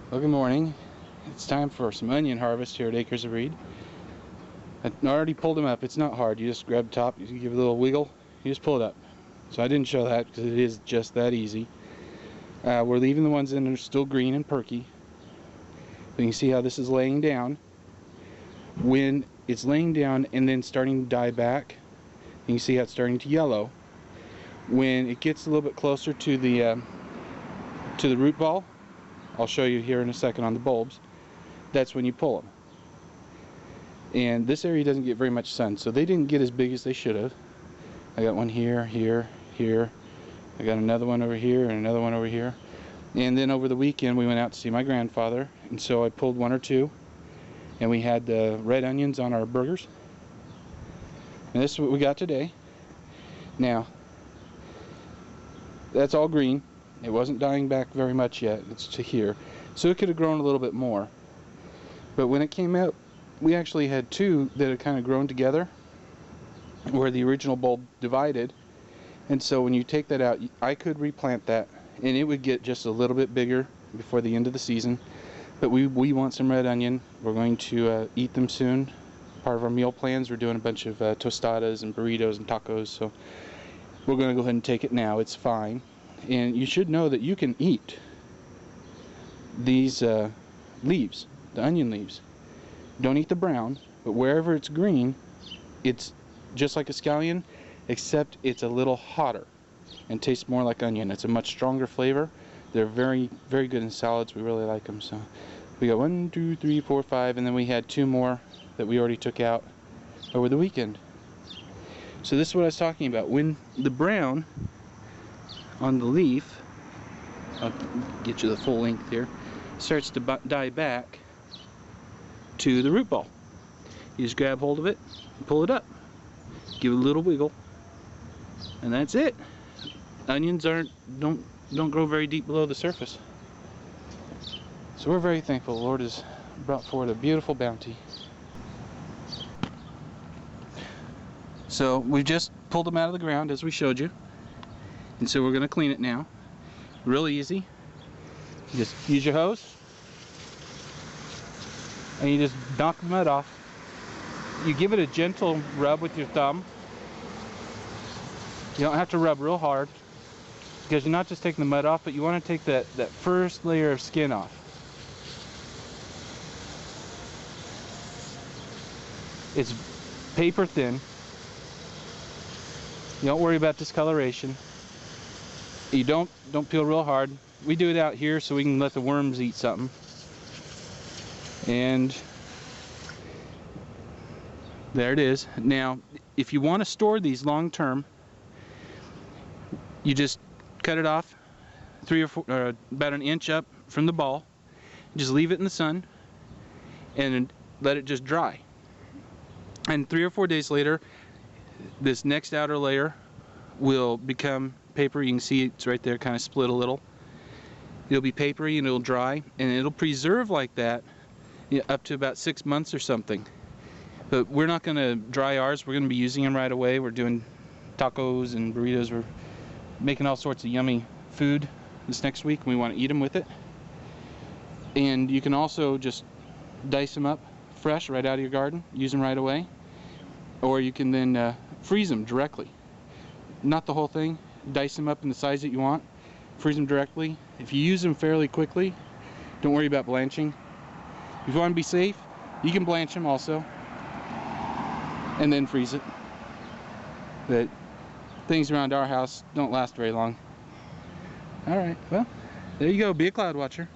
Well, good morning. It's time for some onion harvest here at Acres of Reed. I already pulled them up. It's not hard. You just grab the top, you give it a little wiggle, you just pull it up. So I didn't show that because it is just that easy. We're leaving the ones in that are still green and perky. So you can see how this is laying down. When it's laying down and then starting to die back, you can see how it's starting to yellow. When it gets a little bit closer to the root ball, I'll show you here in a second on the bulbs, that's when you pull them. And this area doesn't get very much sun, so they didn't get as big as they should have. I got one here, here, here. I got another one over here and another one over here. And then over the weekend we went out to see my grandfather, and so I pulled one or two, and we had the red onions on our burgers. And this is what we got today. Now, that's all green. It wasn't dying back very much yet. It's to here. So it could have grown a little bit more. But when it came out, we actually had two that had kind of grown together where the original bulb divided. And so when you take that out, I could replant that and it would get just a little bit bigger before the end of the season. But we want some red onion. We're going to eat them soon. Part of our meal plans, we're doing a bunch of tostadas and burritos and tacos. So we're going to go ahead and take it now. It's fine. And you should know that you can eat these leaves, the onion leaves. Don't eat the brown, but wherever it's green, it's just like a scallion, except it's a little hotter and tastes more like onion. It's a much stronger flavor. They're very, very good in salads. We really like them. So we got 1, 2, 3, 4, 5, and then we had 2 more that we already took out over the weekend. So this is what I was talking about. When the brown on the leaf, I'll get you the full length here, starts to die back to the root ball. You just grab hold of it and pull it up, give it a little wiggle, and that's it. Onions don't grow very deep below the surface. So we're very thankful the Lord has brought forward a beautiful bounty. So we've just pulled them out of the ground as we showed you. And so we're going to clean it now. Real easy. You just use your hose and you just knock the mud off. You give it a gentle rub with your thumb. You don't have to rub real hard because you're not just taking the mud off, but you want to take that first layer of skin off. It's paper thin. You don't worry about discoloration. You don't peel real hard. We do it out here so we can let the worms eat something. And there it is. Now, if you want to store these long term, you just cut it off 3 or 4, about an inch up from the ball. Just leave it in the sun and let it just dry. And 3 or 4 days later, this next outer layer will become paper. You can see it's right there, kind of split a little. It'll be papery and it'll dry, and it'll preserve like that, you know, up to about 6 months or something. But we're not going to dry ours. We're going to be using them right away. We're doing tacos and burritos. We're making all sorts of yummy food this next week, and we want to eat them with it. And you can also just dice them up fresh right out of your garden, use them right away, or you can then freeze them directly. Not the whole thing. Dice them up in the size that you want, freeze them directly. If you use them fairly quickly, don't worry about blanching. If you want to be safe, you can blanch them also and then freeze it. But things around our house don't last very long. Alright, well, there you go. Be a cloud watcher.